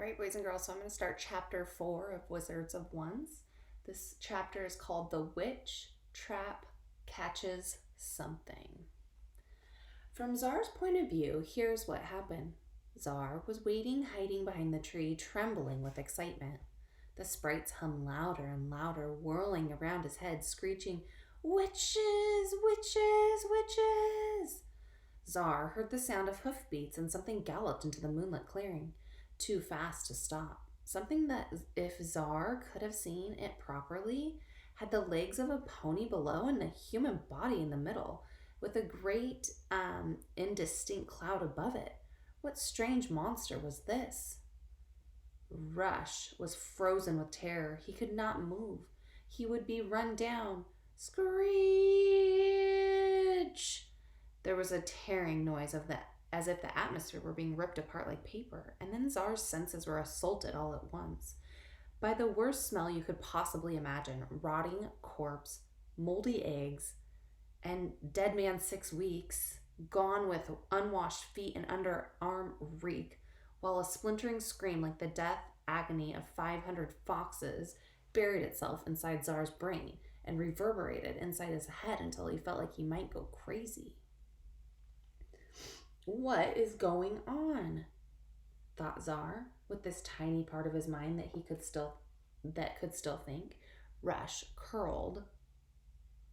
All right, boys and girls, so I'm going to start chapter 4 of Wizards of Wands. This chapter is called The Witch Trap Catches Something. From Zar's point of view, here's what happened. Zar was waiting, hiding behind the tree, trembling with excitement. The sprites hummed louder and louder, whirling around his head, screeching, "Witches! Witches! Witches!" Zar heard the sound of hoofbeats and something galloped into the moonlit clearing, too fast to stop. Something that, if Zar could have seen it properly, had the legs of a pony below and a human body in the middle, with a great, indistinct cloud above it. What strange monster was this? Rush was frozen with terror. He could not move. He would be run down. Screech! There was a tearing noise as if the atmosphere were being ripped apart like paper, and then Zar's senses were assaulted all at once by the worst smell you could possibly imagine: rotting corpse, moldy eggs, and dead man 6 weeks, gone with unwashed feet and underarm reek, while a splintering scream like the death agony of 500 foxes buried itself inside Zar's brain and reverberated inside his head until he felt like he might go crazy. What is going on? Thought Zar, with this tiny part of his mind that could still think. Rush curled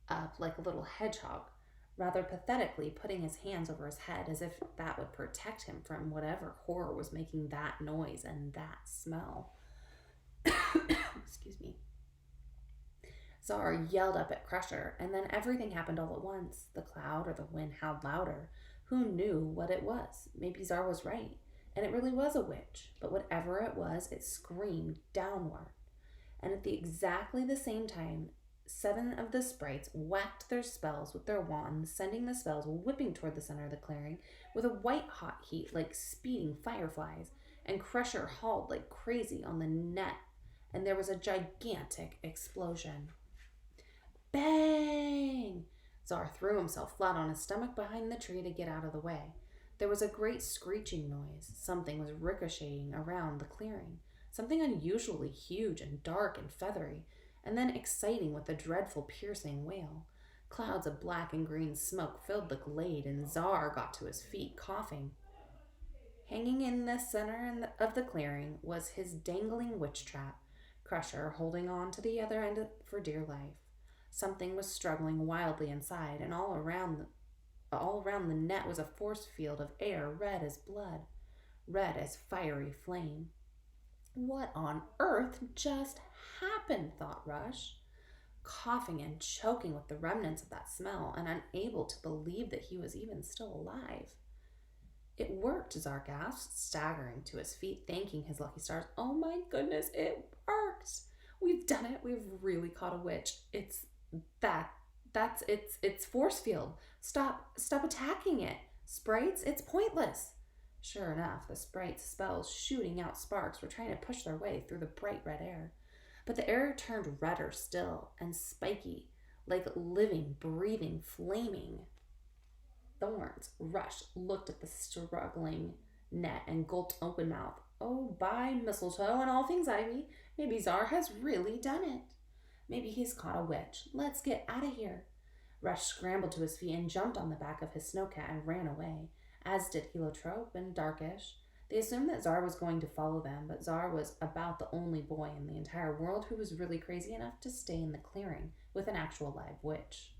up like a little hedgehog, rather pathetically putting his hands over his head as if that would protect him from whatever horror was making that noise and that smell. Excuse me. Zar yelled up at Crusher, and then everything happened all at once. The cloud or the wind howled louder. Who knew what it was? Maybe Zar was right, and it really was a witch. But whatever it was, it screamed downward. And at exactly the same time, 7 of the sprites whacked their spells with their wands, sending the spells whipping toward the center of the clearing with a white-hot heat like speeding fireflies, and Crusher hauled like crazy on the net, and there was a gigantic explosion. Bang! Zar threw himself flat on his stomach behind the tree to get out of the way. There was a great screeching noise. Something was ricocheting around the clearing. Something unusually huge and dark and feathery, and then exciting with a dreadful piercing wail. Clouds of black and green smoke filled the glade, and Zar got to his feet, coughing. Hanging in the center of the clearing was his dangling witch trap, Crusher holding on to the other end for dear life. Something was struggling wildly inside, and all around the net was a force field of air, red as blood, red as fiery flame. What on earth just happened, thought Rush, coughing and choking with the remnants of that smell, and unable to believe that he was even still alive. It worked, Zar gasped, staggering to his feet, thanking his lucky stars. Oh my goodness, it worked! We've done it. We've really caught a witch. It's force field. Stop attacking it. Sprites, it's pointless. Sure enough, the sprites' spells shooting out sparks were trying to push their way through the bright red air. But the air turned redder still and spiky, like living, breathing, flaming thorns. Rush looked at the struggling net and gulped open mouth. Oh, by mistletoe and all things ivy, maybe Zar has really done it. Maybe he's caught a witch. Let's get out of here. Rush scrambled to his feet and jumped on the back of his snowcat and ran away, as did Heliotrope and Darkish. They assumed that Zar was going to follow them, but Zar was about the only boy in the entire world who was really crazy enough to stay in the clearing with an actual live witch.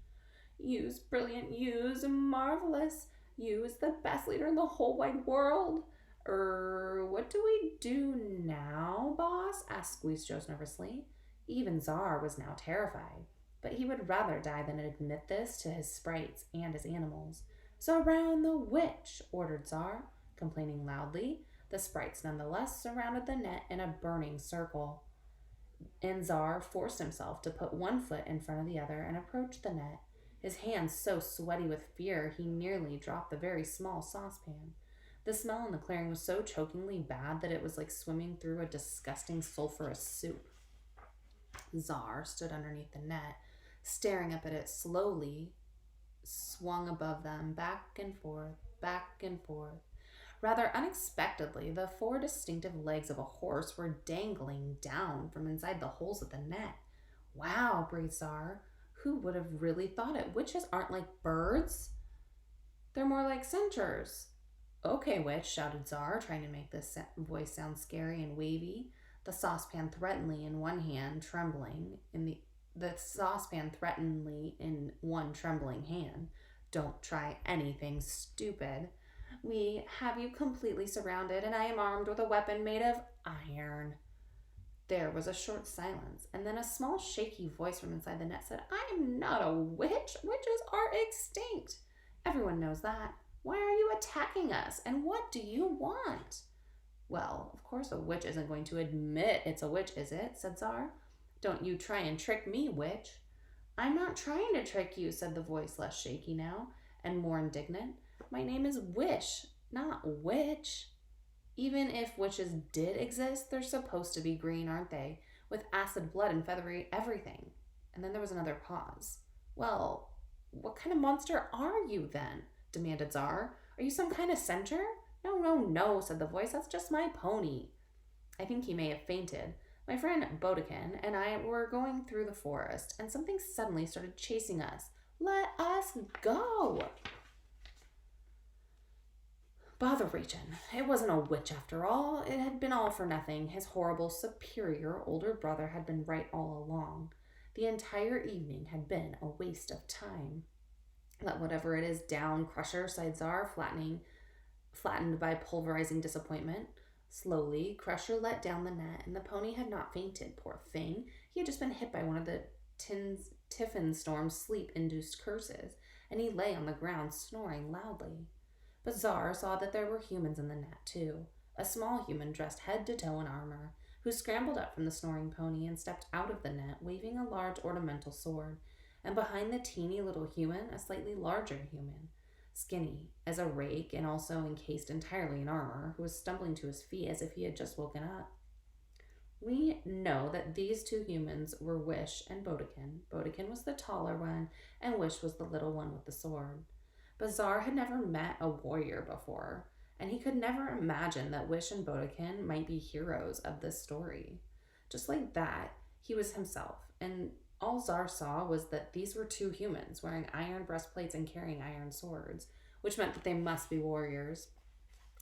You's brilliant, you's marvelous, you is the best leader in the whole wide world. What do we do now, boss? Asked Squeezejose nervously. Even Zar was now terrified, but he would rather die than admit this to his sprites and his animals. Surround the witch, ordered Zar, complaining loudly. The sprites nonetheless surrounded the net in a burning circle, and Zar forced himself to put one foot in front of the other and approach the net, his hands so sweaty with fear he nearly dropped the very small saucepan. The smell in the clearing was so chokingly bad that it was like swimming through a disgusting sulfurous soup. Zar stood underneath the net, staring up at it slowly, swung above them, back and forth, Rather unexpectedly, the four distinctive legs of a horse were dangling down from inside the holes of the net. Wow, breathed Czar. Who would have really thought it? Witches aren't like birds. They're more like centaurs. Okay, witch, shouted Czar, trying to make this voice sound scary and wavy, the saucepan threateningly in one hand, trembling in the saucepan threateningly in one trembling hand. Don't try anything stupid. We have you completely surrounded, and I am armed with a weapon made of iron. There was a short silence, and then a small shaky voice from inside the net said, I am not a witch. Witches are extinct. Everyone knows that. Why are you attacking us, and what do you want? Well, of course a witch isn't going to admit it's a witch, is it? Said Czar. Don't you try and trick me, witch. I'm not trying to trick you, said the voice, less shaky now, and more indignant. My name is Wish, not Witch. Even if witches did exist, they're supposed to be green, aren't they? With acid blood and feathery everything. And then there was another pause. Well, what kind of monster are you then? Demanded Czar. Are you some kind of centaur? No, said the voice. That's just my pony. I think he may have fainted. My friend Bodekin and I were going through the forest, and something suddenly started chasing us. Let us go! Bother Rachel. It wasn't a witch after all. It had been all for nothing. His horrible, superior older brother had been right all along. The entire evening had been a waste of time. Let whatever it is down, Crusher, sighed Czar, flattened by pulverizing disappointment. Slowly, Crusher let down the net, and the pony had not fainted, poor thing. He had just been hit by one of the Tiffin storm's sleep-induced curses, and he lay on the ground snoring loudly. But Czar saw that there were humans in the net, too. A small human dressed head to toe in armor, who scrambled up from the snoring pony and stepped out of the net, waving a large ornamental sword. And behind the teeny little human, a slightly larger human, skinny as a rake and also encased entirely in armor, who was stumbling to his feet as if he had just woken up. We know that these two humans were Wish and Bodekin. Bodekin was the taller one, and Wish was the little one with the sword. But Czar had never met a warrior before, and he could never imagine that Wish and Bodekin might be heroes of this story. Just like that, he was himself, and all Czar saw was that these were two humans wearing iron breastplates and carrying iron swords, which meant that they must be warriors.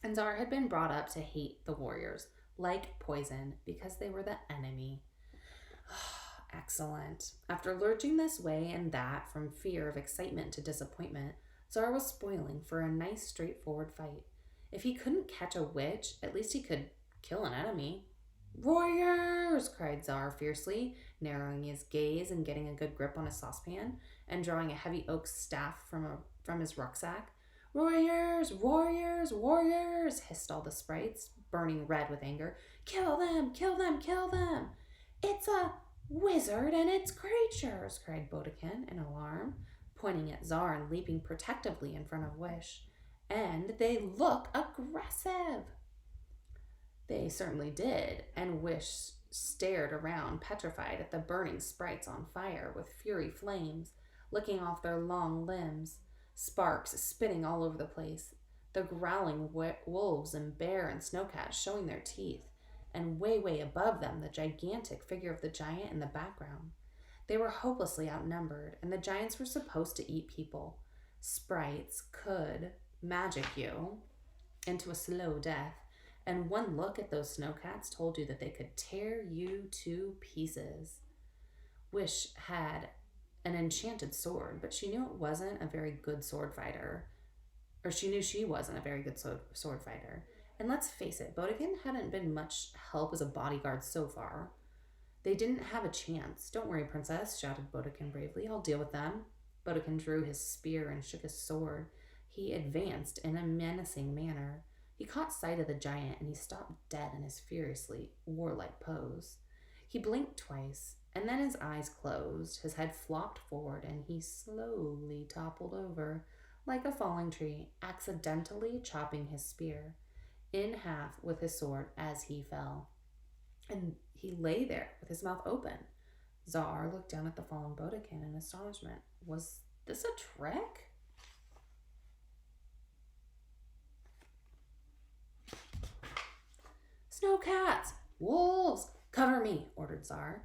And Czar had been brought up to hate the warriors, like poison, because they were the enemy. Excellent. After lurching this way and that from fear of excitement to disappointment, Czar was spoiling for a nice straightforward fight. If he couldn't catch a witch, at least he could kill an enemy. Warriors! Cried Czar fiercely, narrowing his gaze and getting a good grip on his saucepan, and drawing a heavy oak staff from his rucksack. Warriors! Warriors! Warriors! Hissed all the sprites, burning red with anger. Kill them! Kill them! Kill them! It's a wizard and its creatures! Cried Bodekin in alarm, pointing at Czar and leaping protectively in front of Wish. And they look aggressive! They certainly did, and Wish stared around, petrified at the burning sprites on fire with fury flames licking off their long limbs, sparks spitting all over the place, the growling wolves and bear and snowcats showing their teeth, and way above them the gigantic figure of the giant in the background. They were hopelessly outnumbered, and the giants were supposed to eat people. Sprites could magic you into a slow death, and one look at those snowcats told you that they could tear you to pieces. Wish had an enchanted sword, but she knew it wasn't a very good sword fighter. Or she knew she wasn't a very good sword fighter. And let's face it, Bodekin hadn't been much help as a bodyguard so far. They didn't have a chance. Don't worry, princess, shouted Bodekin bravely. I'll deal with them. Bodekin drew his spear and shook his sword. He advanced in a menacing manner. He caught sight of the giant, and he stopped dead in his furiously warlike pose. He blinked twice, and then his eyes closed, his head flopped forward, and he slowly toppled over, like a falling tree, accidentally chopping his spear in half with his sword as he fell. And he lay there with his mouth open. Czar looked down at the fallen Bodekin in astonishment. Was this a trick? Snowcats! Wolves! Cover me, ordered Czar.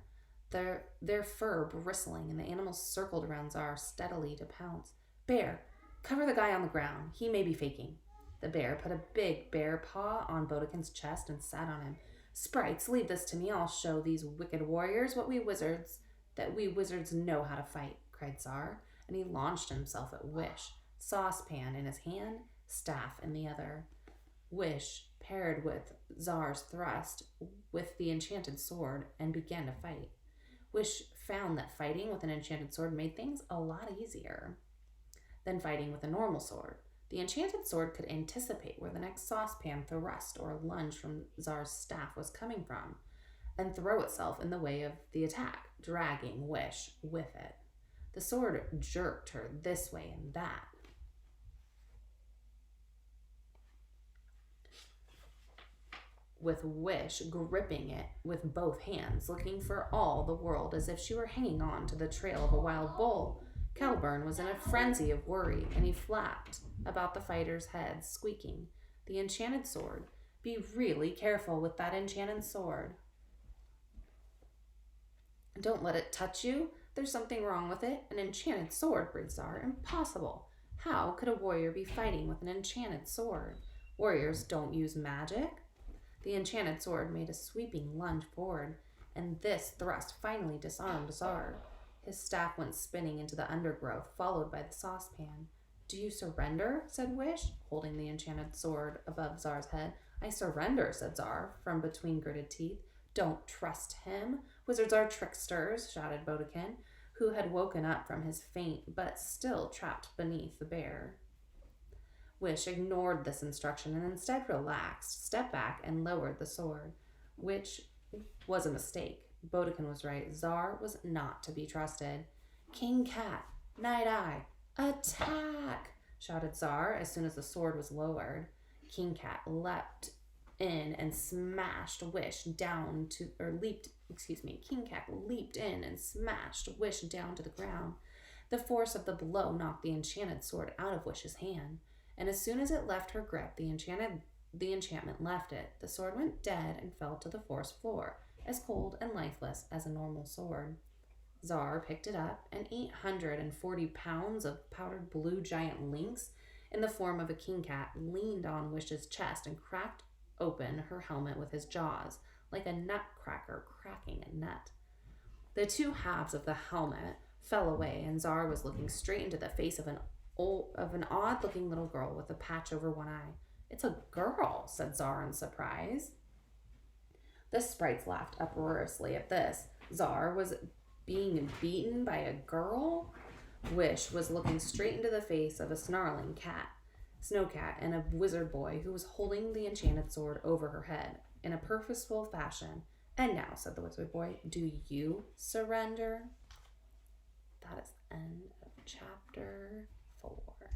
Their fur bristling, and the animals circled around Czar steadily to pounce. Bear, cover the guy on the ground. He may be faking. The bear put a big bear paw on Bodekin's chest and sat on him. Sprites, leave this to me. I'll show these wicked warriors that we wizards know how to fight, cried Czar, and he launched himself at Wish, saucepan in his hand, staff in the other. Wish paired with Czar's thrust with the enchanted sword and began to fight. Wish found that fighting with an enchanted sword made things a lot easier than fighting with a normal sword. The enchanted sword could anticipate where the next saucepan thrust or lunge from Czar's staff was coming from and throw itself in the way of the attack, dragging Wish with it. The sword jerked her this way and that. With Wish gripping it with both hands, looking for all the world as if she were hanging on to the trail of a wild bull. Caliburn was in a frenzy of worry, and he flapped about the fighters' heads, squeaking, "The enchanted sword. Be really careful with that enchanted sword. Don't let it touch you. There's something wrong with it. An enchanted sword, breathed Czar. Impossible. How could a warrior be fighting with an enchanted sword? Warriors don't use magic." The enchanted sword made a sweeping lunge forward, and this thrust finally disarmed Czar. His staff went spinning into the undergrowth, followed by the saucepan. "Do you surrender?" said Wish, holding the enchanted sword above Czar's head. "I surrender," said Czar, from between gritted teeth. "Don't trust him. Wizards are tricksters," shouted Bodekin, who had woken up from his faint but still trapped beneath the bear. Wish ignored this instruction and instead relaxed, stepped back, and lowered the sword, which was a mistake. Bodekin was right. Czar was not to be trusted. "King Cat, Night Eye, attack!" shouted Czar as soon as the sword was lowered. King Cat leapt in and smashed Wish down to, King Cat leaped in and smashed Wish down to the ground. The force of the blow knocked the enchanted sword out of Wish's hand, and as soon as it left her grip, the enchantment left it. The sword went dead and fell to the forest floor, as cold and lifeless as a normal sword. Czar picked it up, and 840 pounds of powdered blue giant lynx in the form of a king cat leaned on Wish's chest and cracked open her helmet with his jaws, like a nutcracker cracking a nut. The two halves of the helmet fell away, and Czar was looking straight into the face of an odd-looking little girl with a patch over one eye. "It's a girl," said Czar in surprise. The sprites laughed uproariously at this. Czar was being beaten by a girl? Wish was looking straight into the face of a snarling cat, Snowcat, and a wizard boy who was holding the enchanted sword over her head in a purposeful fashion. "And now," said the wizard boy, "do you surrender?" That is the end of chapter 4.